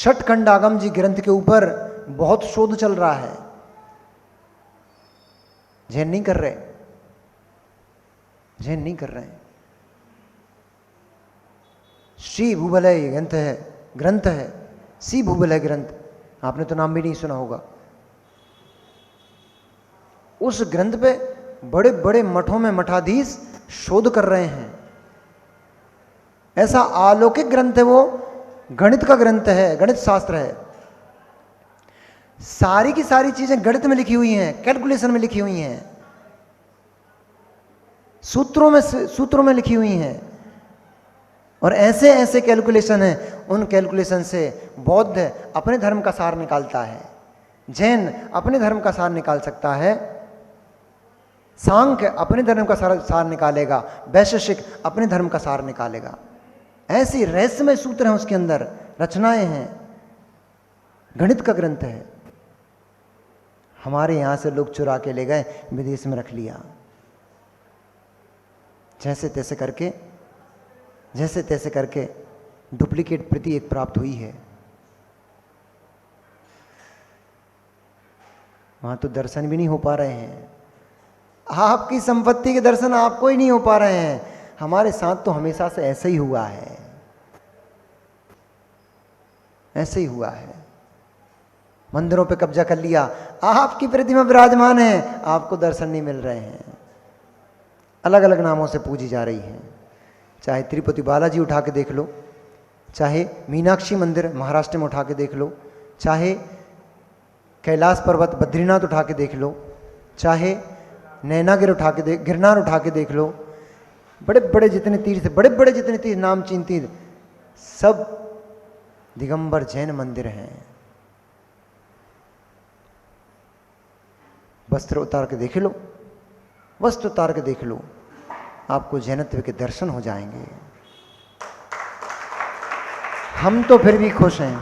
षटखंडागम जी ग्रंथ के ऊपर बहुत शोध चल रहा है। जैन नहीं कर रहे, जैन नहीं कर रहे हैं। श्री भूवलय ग्रंथ है, श्री भूवलय ग्रंथ, आपने तो नाम भी नहीं सुना होगा। उस ग्रंथ पे बड़े बड़े मठों में मठाधीश शोध कर रहे हैं। ऐसा अलौकिक ग्रंथ है वो, गणित का ग्रंथ है, गणित शास्त्र है। सारी की सारी चीजें गणित में लिखी हुई हैं, कैलकुलेशन में लिखी हुई हैं, सूत्रों में लिखी हुई हैं। और ऐसे ऐसे कैलकुलेशन हैं, उन कैलकुलेशन से बौद्ध अपने धर्म का सार निकालता है, जैन अपने धर्म का सार निकाल सकता है, सांख्य अपने धर्म का सार निकालेगा, वैशेषिक अपने धर्म का सार निकालेगा। ऐसी रहस्यमय सूत्र हैं उसके अंदर, रचनाएं हैं, गणित का ग्रंथ है। हमारे यहां से लोग चुरा के ले गए, विदेश में रख लिया, जैसे तैसे करके डुप्लीकेट प्रति एक प्राप्त हुई है। वहां तो दर्शन भी नहीं हो पा रहे हैं, आपकी संपत्ति के दर्शन आपको ही नहीं हो पा रहे हैं। हमारे साथ तो हमेशा से ऐसा ही हुआ है, ऐसे ही हुआ है। मंदिरों पे कब्जा कर लिया, आपकी प्रतिमा विराजमान है, आपको दर्शन नहीं मिल रहे हैं, अलग अलग नामों से पूजी जा रही हैं। चाहे तिरुपति बालाजी उठा के देख लो, चाहे मीनाक्षी मंदिर महाराष्ट्र में उठा के देख लो, चाहे कैलाश पर्वत बद्रीनाथ उठा के देख लो, चाहे नैनागिर गिरनार उठा के देख लो, बड़े बड़े जितने तीर्थ नाम चीन तीर्थ, सब दिगंबर जैन मंदिर हैं। वस्त्र उतार के देख लो, वस्त्र उतार के देख लो, आपको जैनत्व के दर्शन हो जाएंगे। हम तो फिर भी खुश हैं,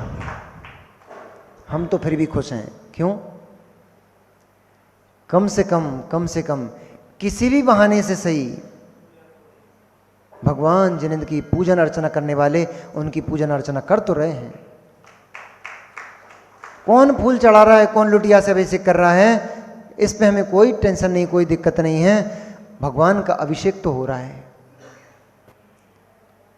हम तो फिर भी खुश हैं। क्यों? कम से कम किसी भी बहाने से सही भगवान जिनेंद्र की पूजन अर्चना करने वाले उनकी पूजन अर्चना कर तो रहे हैं। कौन फूल चढ़ा रहा है, कौन लुटिया से अभिषेक कर रहा है, इस पे हमें कोई टेंशन नहीं, कोई दिक्कत नहीं है। भगवान का अभिषेक तो हो रहा है,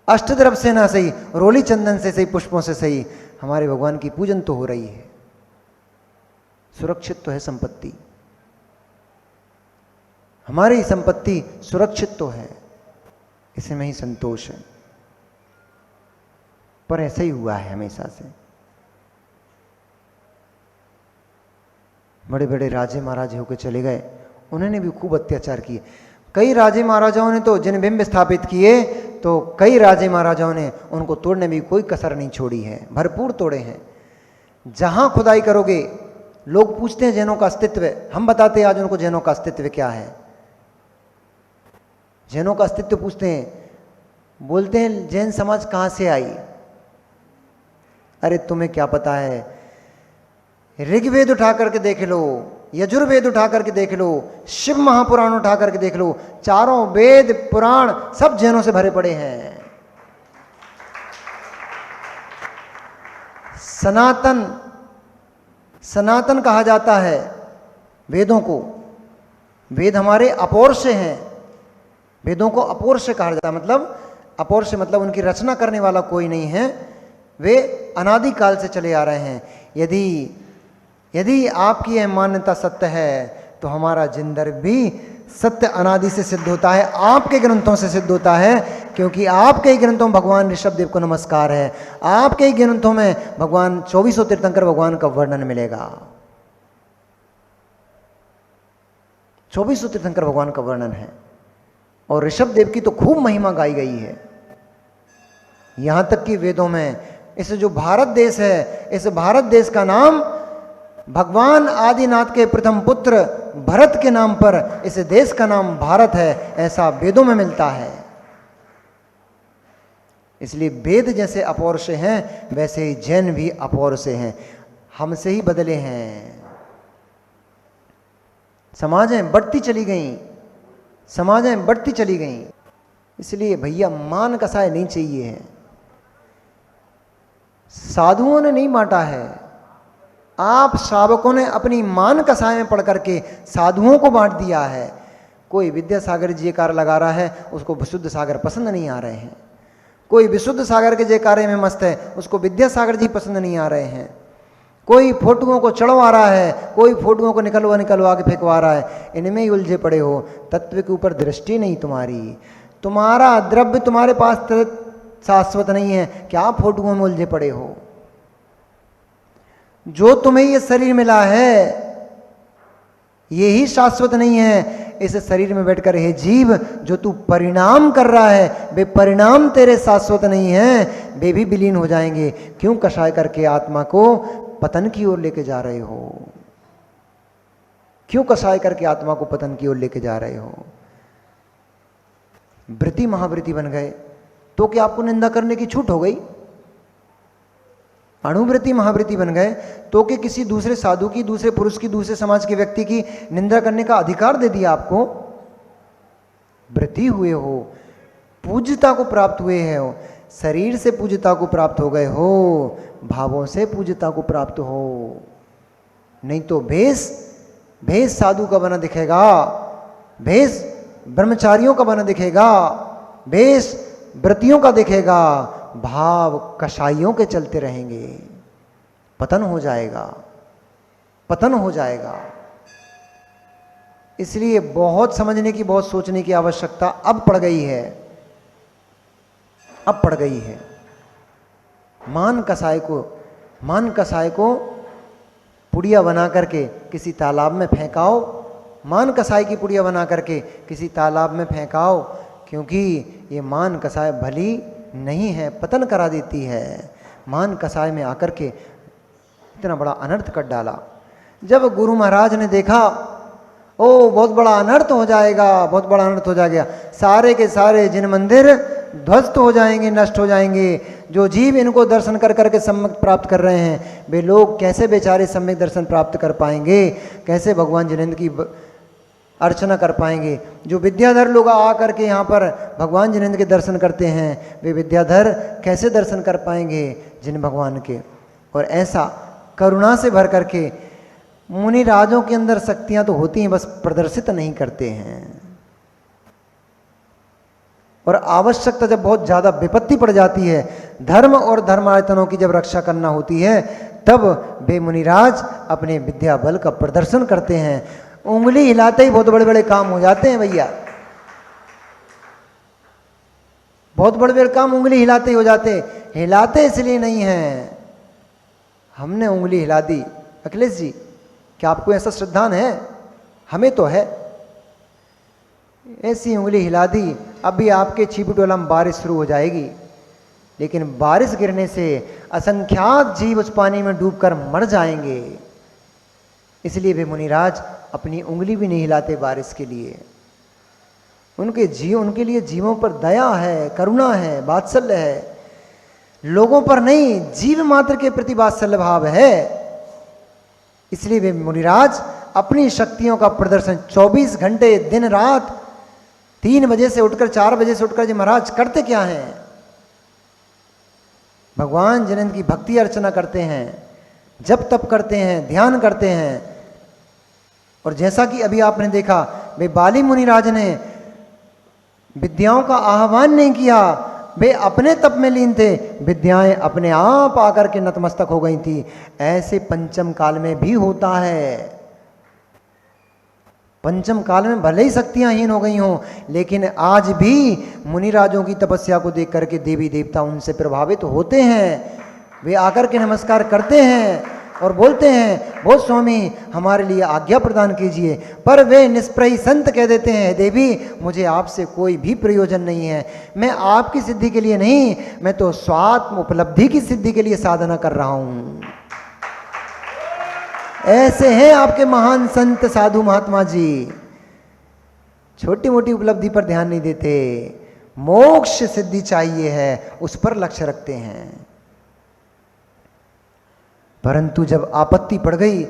अष्टद्रव्य से ना सही, रोली चंदन से सही, पुष्पों से सही, हमारे भगवान की पूजन तो हो रही है। सुरक्षित तो है संपत्ति, हमारी संपत्ति सुरक्षित तो है, इसमें ही संतोष है। पर ऐसा ही हुआ है हमेशा से। बड़े बड़े राजे महाराजे होकर चले गए, उन्होंने भी खूब अत्याचार किए। कई राजे महाराजाओं ने तो जिन बिंब स्थापित किए, तो कई राजे महाराजाओं ने उनको तोड़ने में कोई कसर नहीं छोड़ी है, भरपूर तोड़े हैं। जहां खुदाई करोगे, लोग पूछते हैं जैनों का अस्तित्व, हम बताते हैं आज उनको जैनों का अस्तित्व क्या है। जैनों का अस्तित्व पूछते हैं, बोलते हैं जैन समाज कहां से आई। अरे तुम्हें क्या पता है, ऋग्वेद उठा करके देख लो, यजुर्वेद उठा करके देख लो, शिव महापुराण उठा करके देख लो, चारों वेद पुराण सब जैनों से भरे पड़े हैं। सनातन कहा जाता है वेदों को। वेद हमारे अपौरुष हैं, वेदों को अपौरुष कहा जाता है। मतलब अपौरुष मतलब उनकी रचना करने वाला कोई नहीं है, वे अनादिकाल से चले आ रहे हैं। यदि आपकी यह मान्यता सत्य है, तो हमारा जिंदर भी सत्य अनादि से सिद्ध होता है, आपके ग्रंथों से सिद्ध होता है। क्योंकि आपके ही ग्रंथों में भगवान ऋषभ देव को नमस्कार है, आपके ही ग्रंथों में भगवान 2400 तीर्थंकर भगवान का वर्णन मिलेगा। 2400 तीर्थंकर भगवान का वर्णन है, और ऋषभ देव की तो खूब महिमा गाई गई है। यहां तक कि वेदों में इस जो भारत देश है, इस भारत देश का नाम भगवान आदिनाथ के प्रथम पुत्र भरत के नाम पर इस देश का नाम भारत है, ऐसा वेदों में मिलता है। इसलिए वेद जैसे अपौरुष हैं, वैसे ही जैन भी अपौरुष हैं, हमसे ही बदले हैं। समाजें बढ़ती चली गई, समाजें बढ़ती चली गई। इसलिए भैया मान कसाय नहीं चाहिए है, साधुओं ने नहीं बांटा है, आप श्रावकों ने अपनी मान कसाय में पढ़ करके साधुओं को बांट दिया है। कोई विद्यासागर जी जयकार लगा रहा है, उसको विशुद्ध सागर पसंद नहीं आ रहे हैं। कोई विशुद्ध सागर के जयकारे में मस्त है, उसको विद्यासागर जी पसंद नहीं आ रहे हैं। कोई फोटुओं को चढ़वा रहा है, कोई फोटुओं को निकलवा के फेंकवा रहा है। इनमें ही उलझे पड़े हो, तत्व के ऊपर दृष्टि नहीं तुम्हारी। तुम्हारा द्रव्य तुम्हारे पास शाश्वत नहीं है, क्या फोटुओं में उलझे पड़े हो। जो तुम्हें ये शरीर मिला है यही शाश्वत नहीं है। इस शरीर में बैठकर हे जीव, जो तू परिणाम कर रहा है वे परिणाम तेरे शाश्वत नहीं है, वे भी विलीन हो जाएंगे। क्यों कषाय करके आत्मा को पतन की ओर लेके जा रहे हो? क्यों कषाय करके आत्मा को पतन की ओर लेके जा रहे हो? वृत्ति महावृत्ति बन गए तो क्या आपको निंदा करने की छूट हो गई? अणुवृत्ति महावृत्ति बन गए तो कि किसी दूसरे साधु की, दूसरे पुरुष की, दूसरे समाज के व्यक्ति की निंदा करने का अधिकार दे दिया आपको? वृत्ति हुए हो, पूज्यता को प्राप्त हुए हो, शरीर से पूज्यता को प्राप्त हो गए हो, भावों से पूज्यता को प्राप्त हो। नहीं तो भेष साधु का बना दिखेगा, भेष ब्रह्मचारियों का बना दिखेगा, भेष व्रतियों का दिखेगा, भाव कषाइयों के चलते रहेंगे। पतन हो जाएगा, पतन हो जाएगा। इसलिए बहुत समझने की, बहुत सोचने की आवश्यकता अब पड़ गई है, अब पड़ गई है। मान कसाय को पुड़िया बना करके किसी तालाब में फेंकाओ, मान कसाय की पुड़िया बना करके किसी तालाब में फेंकाओ, क्योंकि ये मान कसाय भली नहीं है, पतन करा देती है। मान कसाय में आकर के इतना बड़ा अनर्थ कर डाला। जब गुरु महाराज ने देखा ओ बहुत बड़ा अनर्थ हो जाएगा, बहुत बड़ा अनर्थ हो जाएगा, सारे के सारे जिन मंदिर ध्वस्त हो जाएंगे, नष्ट हो जाएंगे। जो जीव इनको दर्शन कर करके सम्यक प्राप्त कर रहे हैं, वे लोग कैसे बेचारे सम्यक दर्शन प्राप्त कर पाएंगे? कैसे भगवान जिनेंद्र की अर्चना कर पाएंगे? जो विद्याधर लोग आकर के यहाँ पर भगवान जिनेंद्र के दर्शन करते हैं, वे विद्याधर कैसे दर्शन कर पाएंगे जिन भगवान के? और ऐसा करुणा से भर करके मुनि राजों के अंदर शक्तियां तो होती हैं, बस प्रदर्शित नहीं करते हैं। और आवश्यकता जब बहुत ज़्यादा विपत्ति पड़ जाती है, धर्म और धर्मायतनों की जब रक्षा करना होती है, तब वे मुनिराज अपने विद्या बल का प्रदर्शन करते हैं। उंगली हिलाते ही बहुत बड़े बड़े काम हो जाते हैं भैया, बहुत बड़े बड़े काम उंगली हिलाते ही हो जाते। हिलाते इसलिए नहीं है हमने उंगली हिला दी। अखिलेश जी, क्या आपको ऐसा श्रद्धान है? हमें तो है। ऐसी उंगली हिला दी, अभी आपके छिपटोला में बारिश शुरू हो जाएगी, लेकिन बारिश गिरने से असंख्यात जीव उस पानी में डूबकर मर जाएंगे। इसलिए वे मुनिराज अपनी उंगली भी नहीं हिलाते बारिश के लिए। उनके लिए जीवों पर दया है, करुणा है, वात्सल्य है। लोगों पर नहीं, जीव मात्र के प्रति वात्सल्य भाव है। इसलिए वे मुनिराज अपनी शक्तियों का प्रदर्शन 24 घंटे दिन रात 3 बजे से उठकर 4 बजे से उठकर जी महाराज करते क्या हैं? भगवान जिनेंद्र की भक्ति अर्चना करते हैं, जप तप करते हैं, ध्यान करते हैं। और जैसा कि अभी आपने देखा, वे बाली मुनिराज ने विद्याओं का आह्वान नहीं किया, वे अपने तप में लीन थे, विद्याएं अपने आप आकर के नतमस्तक हो गई थी। ऐसे पंचम काल में भी होता है। पंचम काल में भले ही शक्तियां हीन हो गई हों, लेकिन आज भी मुनिराजों की तपस्या को देख करके देवी देवता उनसे प्रभावित होते हैं। वे आकर के नमस्कार करते हैं और बोलते हैं, वो स्वामी हमारे लिए आज्ञा प्रदान कीजिए। पर वे निष्प्रही संत कह देते हैं, देवी मुझे आपसे कोई भी प्रयोजन नहीं है, मैं आपकी सिद्धि के लिए नहीं, मैं तो स्वात्म उपलब्धि की सिद्धि के लिए साधना कर रहा हूं। ऐसे हैं आपके महान संत साधु महात्मा जी, छोटी मोटी उपलब्धि पर ध्यान नहीं देते, मोक्ष सिद्धि चाहिए है उस पर लक्ष्य रखते हैं। परंतु जब आपत्ति पड़ गई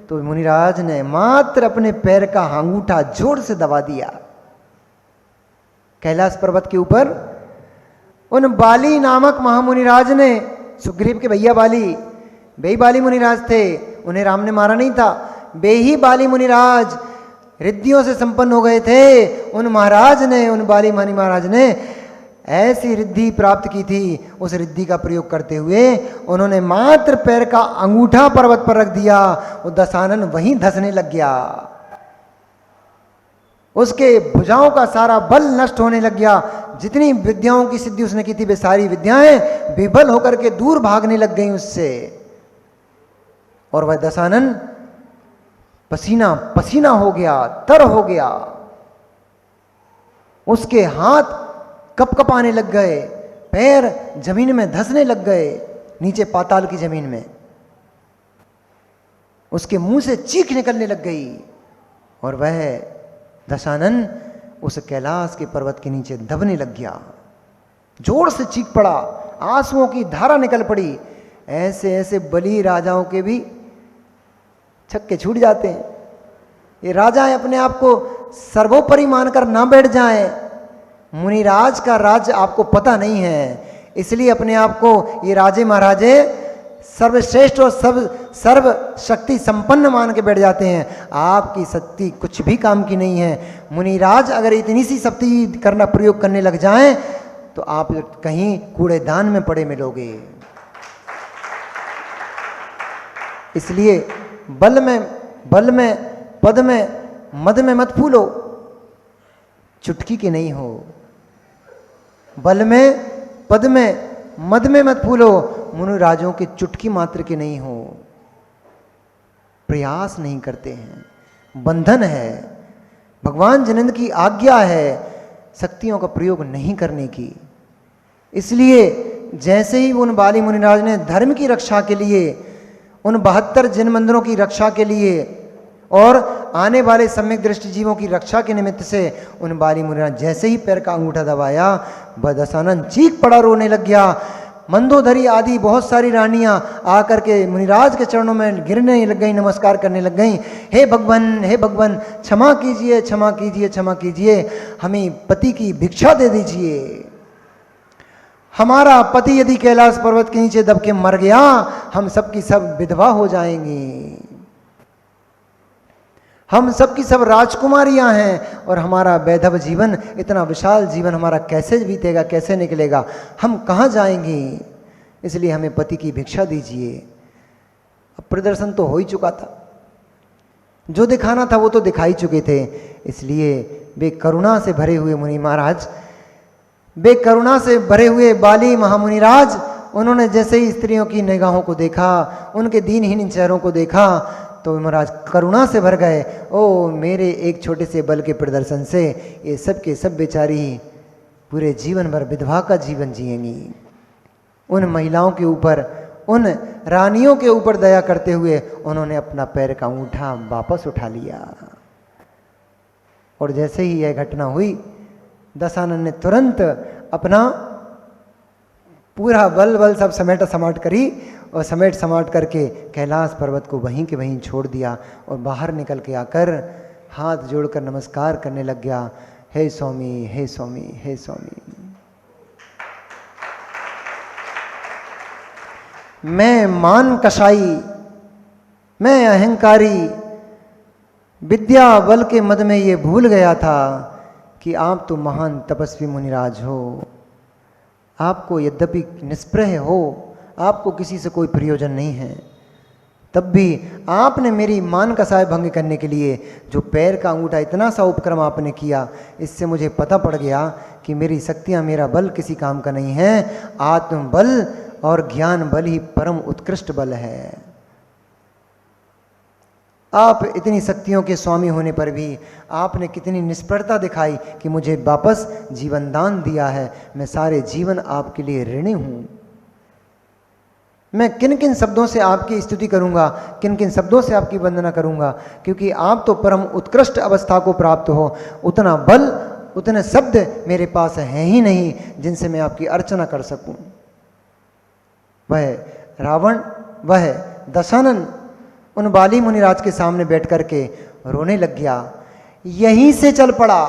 तो मुनिराज ने मात्र अपने पैर का अंगूठा जोर से दबा दिया। कैलाश पर्वत के ऊपर उन बाली नामक महामुनिराज ने सुग्रीव के भैया बाली, वे ही बाली मुनिराज थे, उन्हें राम ने मारा नहीं था। वे ही बाली मुनिराज रिद्धियों से संपन्न हो गए थे। उन महाराज ने, उन बाली मुनि महाराज ने ऐसी रिद्धि प्राप्त की थी। उस रिद्धि का प्रयोग करते हुए उन्होंने मात्र पैर का अंगूठा पर्वत पर रख दिया, वो दशानन वहीं धंसने लग गया। उसके भुजाओं का सारा बल नष्ट होने लग गया। जितनी विद्याओं की सिद्धि उसने की थी, वे सारी विद्याएं विफल होकर के दूर भागने लग गई उससे। और वह दशानन पसीना पसीना हो गया, तर हो गया। उसके हाथ कपकपाने लग गए, पैर जमीन में धंसने लग गए, नीचे पाताल की जमीन में। उसके मुंह से चीख निकलने लग गई और वह दशानन उस कैलाश के पर्वत के नीचे दबने लग गया। जोर से चीख पड़ा, आंसुओं की धारा निकल पड़ी। ऐसे ऐसे बली राजाओं के भी छक्के छूट जाते हैं। ये राजाएं अपने आप को सर्वोपरि मानकर ना बैठ जाएं। मुनिराज का राज्य आपको पता नहीं है, इसलिए अपने आप को ये राजे महाराजे सर्वश्रेष्ठ और सर्व शक्ति संपन्न मान के बैठ जाते हैं। आपकी शक्ति कुछ भी काम की नहीं है। मुनिराज अगर इतनी सी शक्ति करना प्रयोग करने लग जाएं तो आप कहीं कूड़ेदान में पड़े मिलोगे। इसलिए बल में, पद में, मद में मत फूलो, चुटकी के नहीं हो। बल में, पद में, मद में मत फूलो, मुनिराजों के चुटकी मात्र के नहीं हो। प्रयास नहीं करते हैं, बंधन है। भगवान जिनेंद्र की आज्ञा है शक्तियों का प्रयोग नहीं करने की। इसलिए जैसे ही उन बाली मुनिराज ने धर्म की रक्षा के लिए, उन 72 जिन मंदिरों की रक्षा के लिए और आने वाले सम्यक दृष्टि जीवों की रक्षा के निमित्त से उन बाली मुनिराज जैसे ही पैर का अंगूठा दबाया, वह दशानन चीख पड़ा, रोने लग गया। मंदोदरी आदि बहुत सारी रानियां आकर के मुनिराज के चरणों में गिरने लग गई, नमस्कार करने लग गई। हे भगवान, हे भगवान, क्षमा कीजिए, क्षमा कीजिए, क्षमा कीजिए, हमें पति की भिक्षा दे दीजिए। हमारा पति यदि कैलाश पर्वत के नीचे दब के मर गया, हम सबकी सब विधवा हो जाएंगी। हम सबकी सब राजकुमारियां हैं और हमारा वैधव जीवन, इतना विशाल जीवन हमारा कैसे बीतेगा, कैसे निकलेगा, हम कहाँ जाएंगे। इसलिए हमें पति की भिक्षा दीजिए। अब प्रदर्शन तो हो ही चुका था, जो दिखाना था वो तो दिखाई चुके थे। इसलिए वे करुणा से भरे हुए मुनि महाराज, वे करुणा से भरे हुए बाली महामुनिराज, उन्होंने जैसे ही स्त्रियों की निगाहों को देखा, उनके दीनहीन चेहरों को देखा, तो महाराज करुणा से भर गए। ओ मेरे एक छोटे से बल के प्रदर्शन से ये सब के सब बेचारी पूरे जीवन भर विधवा का जीवन जिएंगी। उन महिलाओं के ऊपर, उन रानियों के ऊपर दया करते हुए उन्होंने अपना पैर का अंगूठा वापस उठा लिया। और जैसे ही यह घटना हुई, दशानन ने तुरंत अपना पूरा बल सब समाट करी और समाट करके कैलाश पर्वत को वहीं के वहीं छोड़ दिया और बाहर निकल के आकर हाथ जोड़कर नमस्कार करने लग गया। हे स्वामी, हे स्वामी, हे स्वामी, मैं मान कसाई, मैं अहंकारी, विद्या बल के मद में ये भूल गया था कि आप तो महान तपस्वी मुनिराज हो। आपको यद्यपि निष्प्रह हो, आपको किसी से कोई प्रयोजन नहीं है, तब भी आपने मेरी मान कसाय भंग करने के लिए जो पैर का अंगूठा इतना सा उपक्रम आपने किया, इससे मुझे पता पड़ गया कि मेरी शक्तियाँ, मेरा बल किसी काम का नहीं है। आत्मबल और ज्ञान बल ही परम उत्कृष्ट बल है। आप इतनी शक्तियों के स्वामी होने पर भी आपने कितनी निष्प्रता दिखाई कि मुझे वापस जीवन दान दिया है। मैं सारे जीवन आपके लिए ऋणी हूँ। मैं किन किन शब्दों से आपकी स्तुति करूँगा, किन किन शब्दों से आपकी वंदना करूँगा, क्योंकि आप तो परम उत्कृष्ट अवस्था को प्राप्त हो। उतना बल, उतने शब्द मेरे पास हैं ही नहीं जिनसे मैं आपकी अर्चना कर सकूँ। वह रावण, वह दशानन उन बाली मुनिराज के सामने बैठ करके रोने लग गया। यहीं से चल पड़ा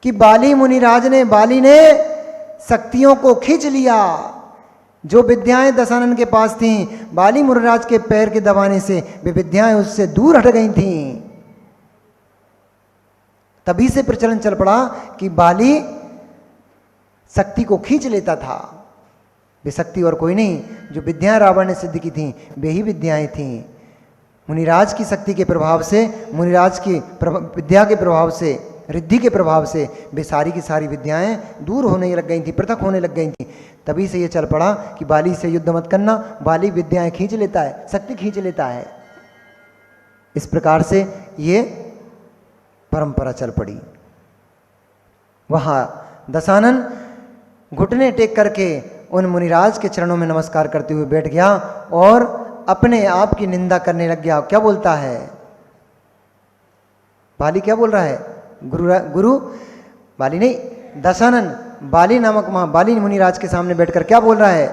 कि बाली ने शक्तियों को खींच लिया। जो विद्याएं दशानन के पास थीं, बाली मुनिराज के पैर के दबाने से वे विद्याएं उससे दूर हट गई थीं। तभी से प्रचलन चल पड़ा कि बाली शक्ति को खींच लेता था। वे शक्ति और कोई नहीं, जो विद्याएं रावण ने सिद्ध की थीं वे ही विद्याएं थीं। मुनिराज की शक्ति के प्रभाव से, मुनिराज की विद्या के प्रभाव से, रिद्धि के प्रभाव से वे सारी की सारी विद्याएं दूर होने लग गई थी, पृथक होने लग गई थी। तभी से ये चल पड़ा कि बाली से युद्ध मत करना, बाली विद्याएं खींच लेता है, शक्ति खींच लेता है। इस प्रकार से ये परंपरा चल पड़ी। वहां दशानन घुटने टेक करके उन मुनिराज के चरणों में नमस्कार करते हुए बैठ गया और अपने आप की निंदा करने लग गया। क्या बोलता है बाली? क्या बोल रहा है? गुरु बाली नहीं, दशानन बाली नामक बाली मुनिराज के सामने बैठकर क्या बोल रहा है?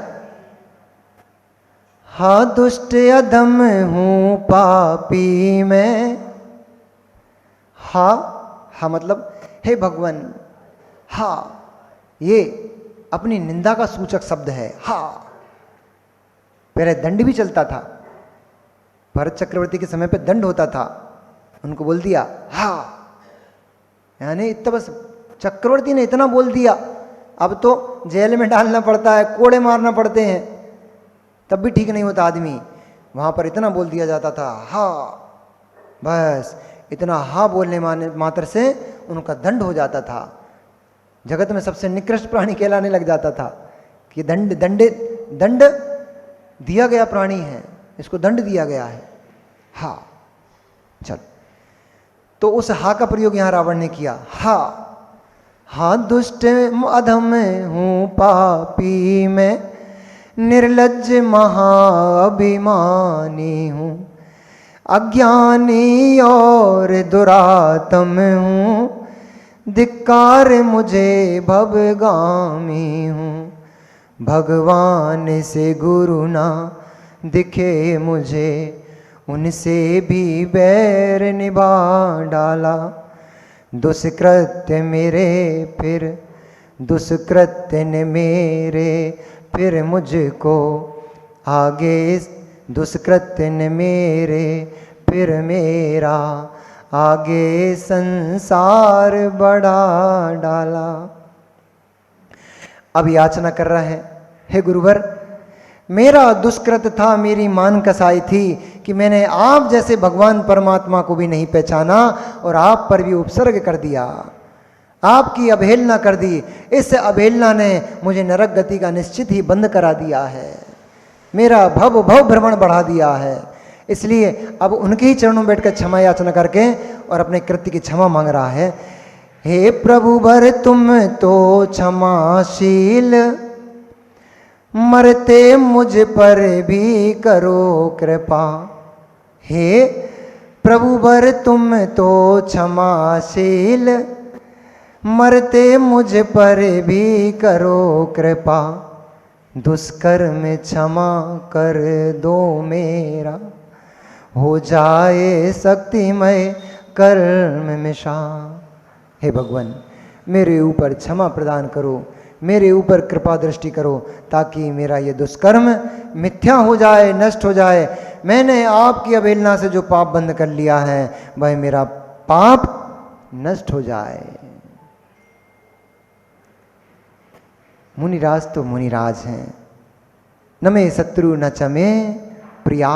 हा दुष्ट अधम हूं पापी मैं। हा मतलब हे भगवान। हा ये अपनी निंदा का सूचक शब्द है। हा पहले दंड भी चलता था, भरत चक्रवर्ती के समय पे दंड होता था, उनको बोल दिया हा, यानी इतना बस चक्रवर्ती ने इतना बोल दिया। अब तो जेल में डालना पड़ता है, कोड़े मारना पड़ते हैं, तब भी ठीक नहीं होता आदमी। वहां पर इतना बोल दिया जाता था हा, बस इतना हा बोलने मात्र से उनका दंड हो जाता था। जगत में सबसे निकृष्ट प्राणी कहलाने लग जाता था कि दंड दिया गया प्राणी है, इसको दंड दिया गया है। हा चल, तो उस हा का प्रयोग यहां रावण ने किया। हा दुष्ट अधम हूं पापी मैं, निर्लज्ज महाअभिमानी हूं, अज्ञानी और दुरात्म हूं, धिक्कार मुझे भवगामी हूँ, भगवान से गुरु ना दिखे मुझे, उनसे भी बैर निभा डाला, दुष्कृत्य मेरे फिर दुष्कृत्य ने मेरे फिर मुझको आगे, दुष्कृत्य ने मेरे फिर मेरा आगे संसार बढ़ा डाला। अब याचना कर रहा है, हे गुरुवर मेरा दुष्कृत था, मेरी मान कसाई थी कि मैंने आप जैसे भगवान परमात्मा को भी नहीं पहचाना और आप पर भी उपसर्ग कर दिया, आपकी अवहेलना कर दी। इस अवहेलना ने मुझे नरक गति का निश्चित ही बंद करा दिया है, मेरा भव भ्रमण बढ़ा दिया है। इसलिए अब उनके ही चरणों में बैठकर क्षमा याचना करके और अपने कृत्य की क्षमा मांग रहा है। हे प्रभु वर तुम तो क्षमाशील, मरते मुझ पर भी करो कृपा। हे प्रभु वर तुम तो क्षमाशील, मरते मुझ पर भी करो कृपा। दुष्कर्म क्षमा कर दो मेरा, हो जाए शक्तिमय कर्म मिशा। हे भगवान मेरे ऊपर क्षमा प्रदान करो, मेरे ऊपर कृपा दृष्टि करो, ताकि मेरा ये दुष्कर्म मिथ्या हो जाए, नष्ट हो जाए। मैंने आपकी अवहेलना से जो पाप बंद कर लिया है वह मेरा पाप नष्ट हो जाए। मुनिराज तो मुनिराज हैं, न मे शत्रु न चमे प्रिया।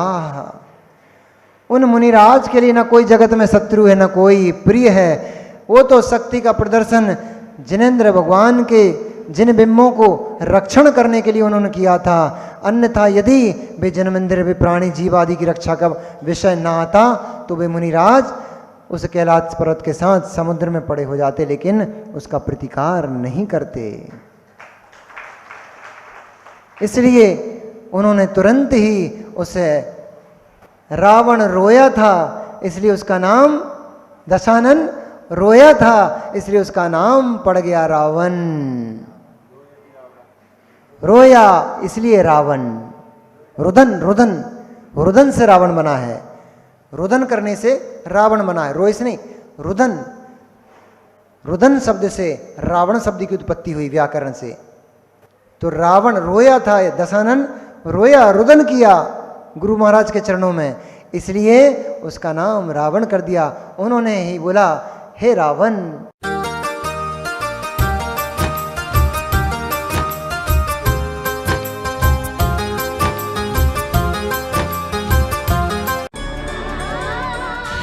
उन मुनिराज के लिए ना कोई जगत में शत्रु है, ना कोई प्रिय है। वो तो शक्ति का प्रदर्शन जिनेंद्र भगवान के जिन बिंबों को रक्षण करने के लिए उन्होंने किया था। अन्यथा यदि वे जन्मेंद्र वे प्राणी जीव आदि की रक्षा का विषय ना आता तो वे मुनिराज उस कैलाश पर्वत के साथ समुद्र में पड़े हो जाते, लेकिन उसका प्रतिकार नहीं करते। इसलिए उन्होंने तुरंत ही उसे, रावण रोया था इसलिए उसका नाम, दशानन रोया था इसलिए उसका नाम पड़ गया रावण। रोया इसलिए रावण। रुदन से रावण बना है, रुदन करने से रावण बना है, रोए से नहीं। रुदन शब्द से रावण शब्द की उत्पत्ति हुई व्याकरण से। तो रावण रोया था, दशानन रोया, रुदन किया गुरु महाराज के चरणों में, इसलिए उसका नाम रावण कर दिया। उन्होंने ही बोला, हे रावण।